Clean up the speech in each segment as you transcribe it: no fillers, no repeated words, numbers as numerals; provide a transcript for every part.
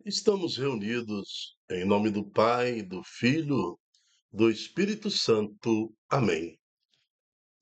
Estamos reunidos em nome do Pai, do Filho, do Espírito Santo. Amém.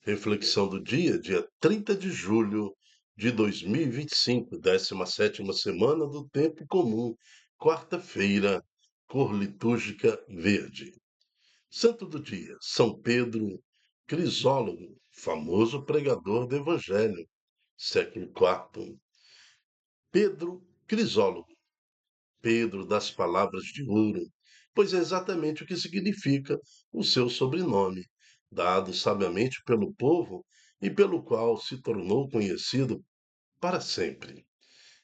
Reflexão do dia 30 de julho de 2025, 17ª semana do Tempo Comum, quarta-feira, cor litúrgica verde. Santo do dia, São Pedro Crisólogo, famoso pregador do Evangelho, século IV. Pedro Crisólogo. Pedro das palavras de ouro, pois é exatamente o que significa o seu sobrenome, dado sabiamente pelo povo e pelo qual se tornou conhecido para sempre.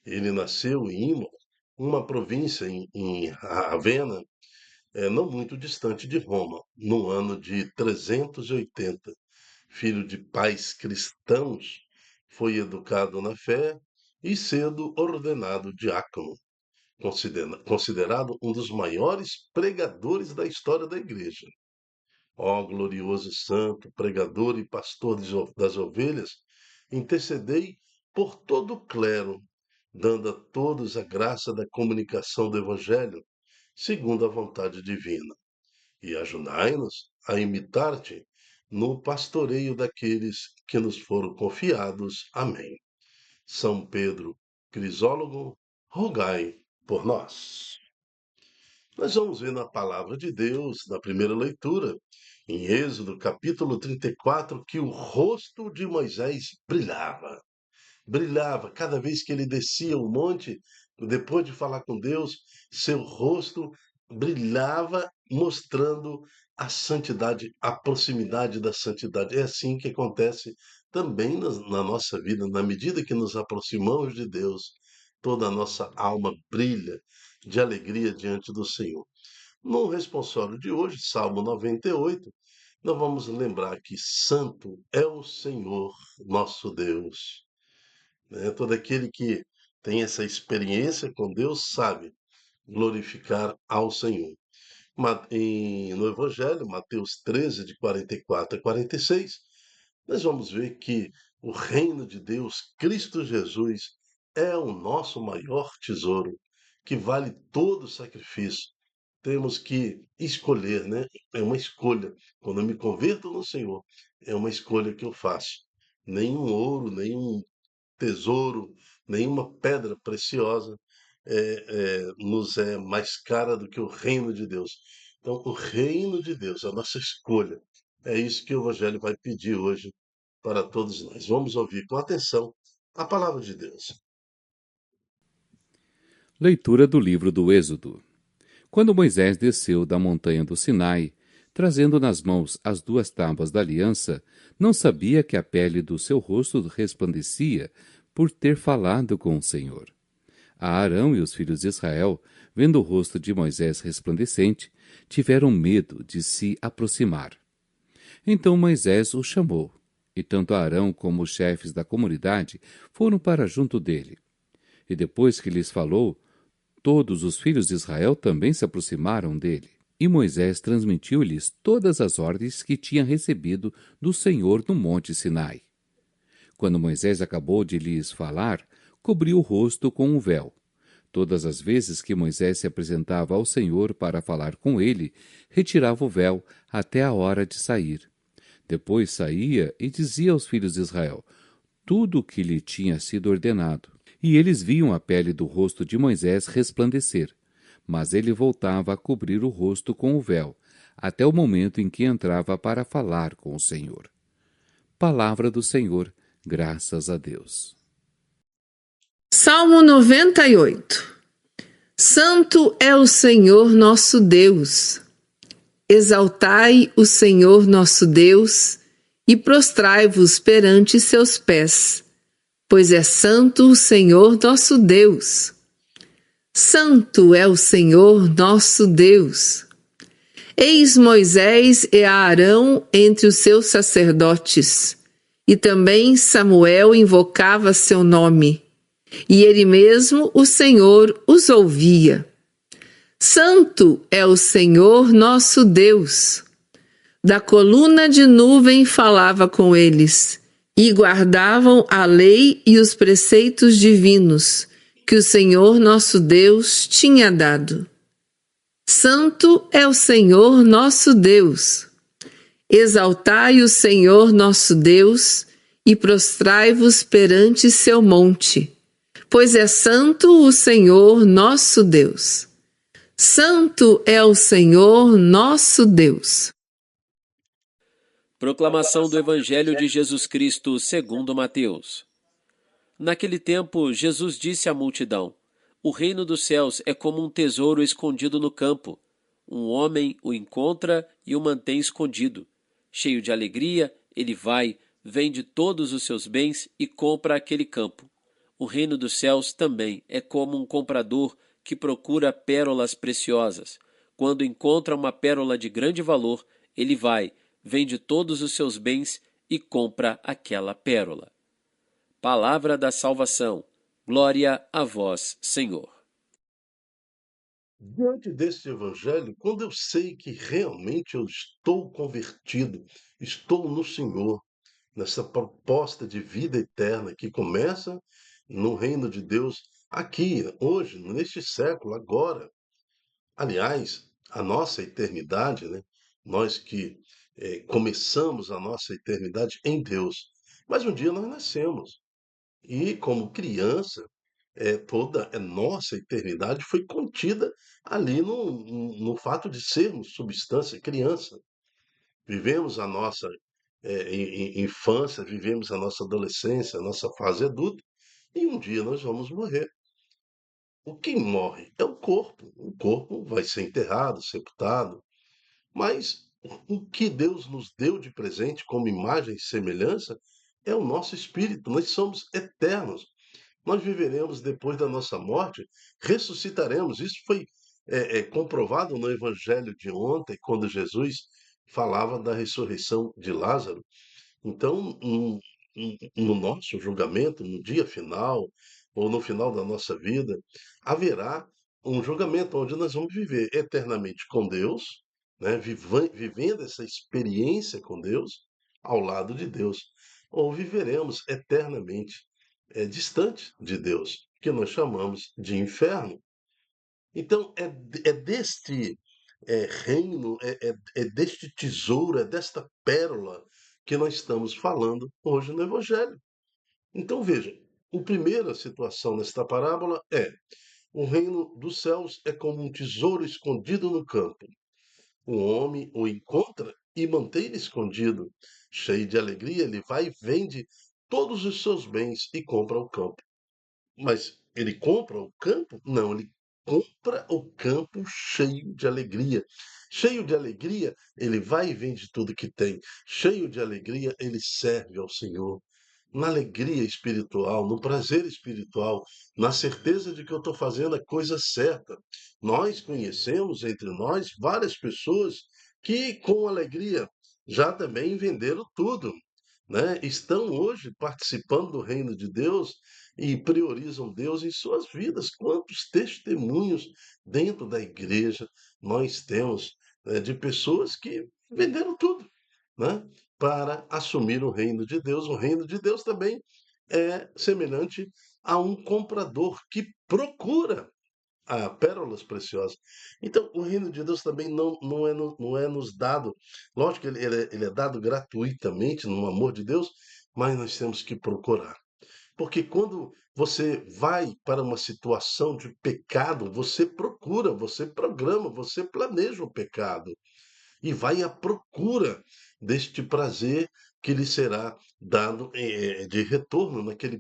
Ele nasceu em Imola, uma província em Ravenna, não muito distante de Roma, no ano de 380. Filho de pais cristãos, foi educado na fé e cedo ordenado diácono, considerado um dos maiores pregadores da história da Igreja. Ó glorioso santo, pregador e pastor das ovelhas, intercedei por todo o clero, dando a todos a graça da comunicação do Evangelho, segundo a vontade divina. E ajudai-nos a imitar-te no pastoreio daqueles que nos foram confiados. Amém. São Pedro Crisólogo, rogai por nós. Nós vamos ver na palavra de Deus, na primeira leitura, em Êxodo capítulo 34, que o rosto de Moisés brilhava. Brilhava cada vez que ele descia o monte, depois de falar com Deus, seu rosto brilhava, mostrando a santidade, a proximidade da santidade. É assim que acontece também na nossa vida, na medida que nos aproximamos de Deus, toda a nossa alma brilha de alegria diante do Senhor. No responsório de hoje, Salmo 98, nós vamos lembrar que santo é o Senhor nosso Deus. Todo aquele que tem essa experiência com Deus sabe glorificar ao Senhor. No Evangelho, Mateus 13, de 44 a 46, nós vamos ver que o reino de Deus, Cristo Jesus, é o nosso maior tesouro, que vale todo o sacrifício. Temos que escolher, né? É uma escolha. Quando eu me converto no Senhor, é uma escolha que eu faço. Nenhum ouro, nenhum tesouro, nenhuma pedra preciosa nos é mais cara do que o reino de Deus. Então, o reino de Deus, a nossa escolha, é isso que o Evangelho vai pedir hoje para todos nós. Vamos ouvir com atenção a palavra de Deus. Leitura do livro do Êxodo. Quando Moisés desceu da montanha do Sinai, trazendo nas mãos as 2 tábuas da aliança, não sabia que a pele do seu rosto resplandecia por ter falado com o Senhor. Arão e os filhos de Israel, vendo o rosto de Moisés resplandecente, tiveram medo de se aproximar. Então Moisés o chamou, e tanto Arão como os chefes da comunidade foram para junto dele. E depois que lhes falou, todos os filhos de Israel também se aproximaram dele. E Moisés transmitiu-lhes todas as ordens que tinha recebido do Senhor no monte Sinai. Quando Moisés acabou de lhes falar, cobriu o rosto com um véu. Todas as vezes que Moisés se apresentava ao Senhor para falar com ele, retirava o véu até a hora de sair. Depois saía e dizia aos filhos de Israel tudo o que lhe tinha sido ordenado. E eles viam a pele do rosto de Moisés resplandecer, mas ele voltava a cobrir o rosto com o véu, até o momento em que entrava para falar com o Senhor. Palavra do Senhor, graças a Deus. Salmo 98. Santo é o Senhor nosso Deus. Exaltai o Senhor nosso Deus e prostrai-vos perante seus pés, pois é santo o Senhor nosso Deus. Santo é o Senhor nosso Deus. Eis Moisés e Arão entre os seus sacerdotes, e também Samuel invocava seu nome, e ele mesmo, o Senhor, os ouvia. Santo é o Senhor nosso Deus. Da coluna de nuvem falava com eles, e guardavam a lei e os preceitos divinos, que o Senhor nosso Deus tinha dado. Santo é o Senhor nosso Deus. Exaltai o Senhor nosso Deus e prostrai-vos perante seu monte, pois é santo o Senhor nosso Deus. Santo é o Senhor nosso Deus. Proclamação do Evangelho de Jesus Cristo segundo Mateus. Naquele tempo, Jesus disse à multidão: O reino dos céus é como um tesouro escondido no campo. Um homem o encontra e o mantém escondido. Cheio de alegria, ele vai, vende todos os seus bens e compra aquele campo. O reino dos céus também é como um comprador que procura pérolas preciosas. Quando encontra uma pérola de grande valor, ele vai, vende todos os seus bens e compra aquela pérola. Palavra da salvação. Glória a vós, Senhor. Diante deste evangelho, quando eu sei que realmente eu estou convertido, estou no Senhor, nessa proposta de vida eterna que começa no reino de Deus aqui, hoje, neste século, agora. Aliás, a nossa eternidade, né? Nós que começamos a nossa eternidade em Deus. Mas um dia nós nascemos. E como criança, toda a nossa eternidade foi contida ali no fato de sermos substância, criança. Vivemos a nossa infância, vivemos a nossa adolescência, a nossa fase adulta, e um dia nós vamos morrer. O que morre é o corpo. O corpo vai ser enterrado, sepultado, mas o que Deus nos deu de presente como imagem e semelhança é o nosso espírito. Nós somos eternos. Nós viveremos depois da nossa morte, ressuscitaremos. Isso foi comprovado no Evangelho de ontem, quando Jesus falava da ressurreição de Lázaro. Então, no nosso julgamento, no dia final, ou no final da nossa vida, haverá um julgamento onde nós vamos viver eternamente com Deus, né, vivendo essa experiência com Deus, ao lado de Deus, ou viveremos eternamente distante de Deus, que nós chamamos de inferno. Então, é deste reino, é deste tesouro, é desta pérola que nós estamos falando hoje no Evangelho. Então, veja, a primeira situação nesta parábola é: o reino dos céus é como um tesouro escondido no campo. O homem o encontra e mantém ele escondido. Cheio de alegria, ele vai e vende todos os seus bens e compra o campo. Mas ele compra o campo? Não, ele compra o campo cheio de alegria. Cheio de alegria, ele vai e vende tudo que tem. Cheio de alegria, ele serve ao Senhor. Na alegria espiritual, no prazer espiritual, na certeza de que eu estou fazendo a coisa certa. Nós conhecemos entre nós várias pessoas que, com alegria, já também venderam tudo, né? Estão hoje participando do reino de Deus e priorizam Deus em suas vidas. Quantos testemunhos dentro da igreja nós temos, de pessoas que venderam tudo, né, para assumir o reino de Deus. O reino de Deus também é semelhante a um comprador que procura pérolas preciosas. Então, o reino de Deus também não é nos dado. Lógico que ele é dado gratuitamente no amor de Deus, mas nós temos que procurar. Porque quando você vai para uma situação de pecado, você procura, você programa, você planeja o pecado e vai à procura deste prazer que lhe será dado de retorno naquele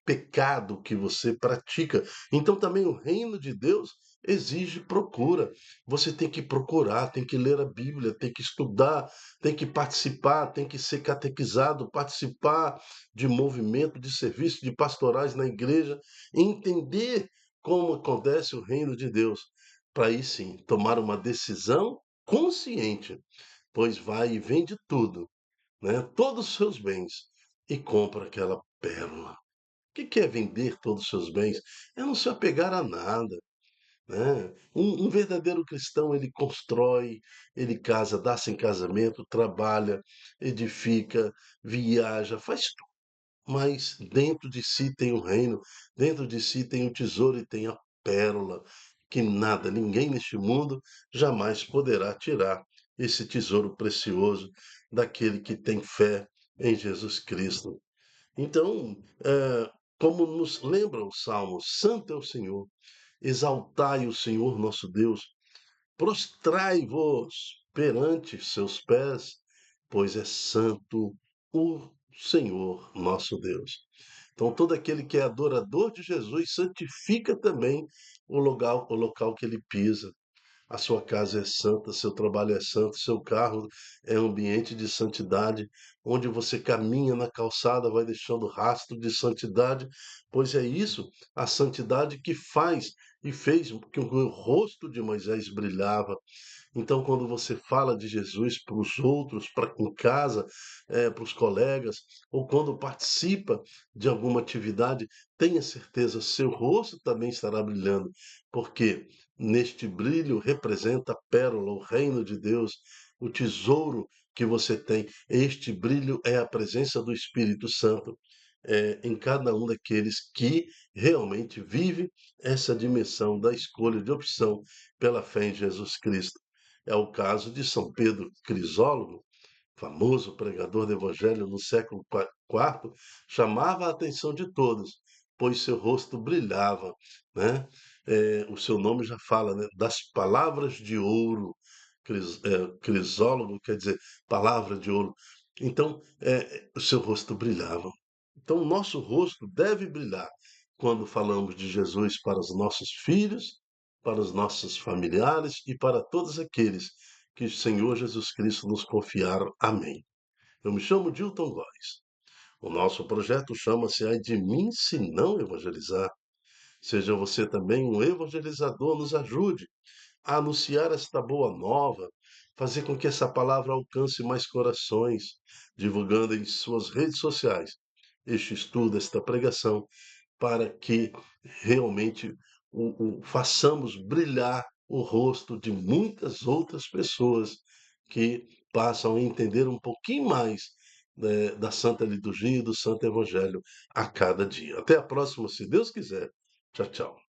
pecado que você pratica. Então também o reino de Deus exige procura. Você tem que procurar, tem que ler a Bíblia, tem que estudar, tem que participar, tem que ser catequizado, participar de movimento, de serviço, de pastorais na igreja, entender como acontece o reino de Deus, para aí sim tomar uma decisão consciente, pois vai e vende tudo, né, todos os seus bens, e compra aquela pérola. O que é vender todos os seus bens? É não se apegar a nada, né? Um verdadeiro cristão, ele constrói, ele casa, dá-se em casamento, trabalha, edifica, viaja, faz tudo. mas dentro de si tem o reino, dentro de si tem o tesouro e tem a pérola, que nada, ninguém neste mundo jamais poderá tirar esse tesouro precioso daquele que tem fé em Jesus Cristo. Então, como nos lembra o Salmo, Santo é o Senhor, exaltai o Senhor nosso Deus, prostrai-vos perante seus pés, pois é santo o Senhor nosso Deus. Então, todo aquele que é adorador de Jesus santifica também o local que ele pisa. A sua casa é santa, seu trabalho é santo, seu carro é ambiente de santidade, onde você caminha na calçada, vai deixando rastro de santidade, pois é isso, a santidade que faz e fez que o rosto de Moisés brilhava. Então, quando você fala de Jesus para os outros, para em casa, para os colegas, ou quando participa de alguma atividade, tenha certeza, seu rosto também estará brilhando, porque neste brilho representa a pérola, o reino de Deus, o tesouro que você tem. Este brilho é a presença do Espírito Santo. Em cada um daqueles que realmente vive essa dimensão da escolha de opção pela fé em Jesus Cristo. É o caso de São Pedro Crisólogo, famoso pregador do Evangelho no século IV, chamava a atenção de todos, pois seu rosto brilhava, né? O seu nome já fala, né? Das palavras de ouro. Crisólogo quer dizer palavra de ouro. Então, o seu rosto brilhava. Então, o nosso rosto deve brilhar quando falamos de Jesus para os nossos filhos, para os nossos familiares e para todos aqueles que o Senhor Jesus Cristo nos confiar. Amém. Eu me chamo Dilton Góes. O nosso projeto chama-se Ai de mim se não evangelizar. Seja você também um evangelizador, nos ajude a anunciar esta boa nova, fazer com que essa palavra alcance mais corações, divulgando em suas redes sociais este estudo, esta pregação, para que realmente façamos brilhar o rosto de muitas outras pessoas que passam a entender um pouquinho mais, da Santa Liturgia e do Santo Evangelho a cada dia. Até a próxima, se Deus quiser. Tchau, tchau.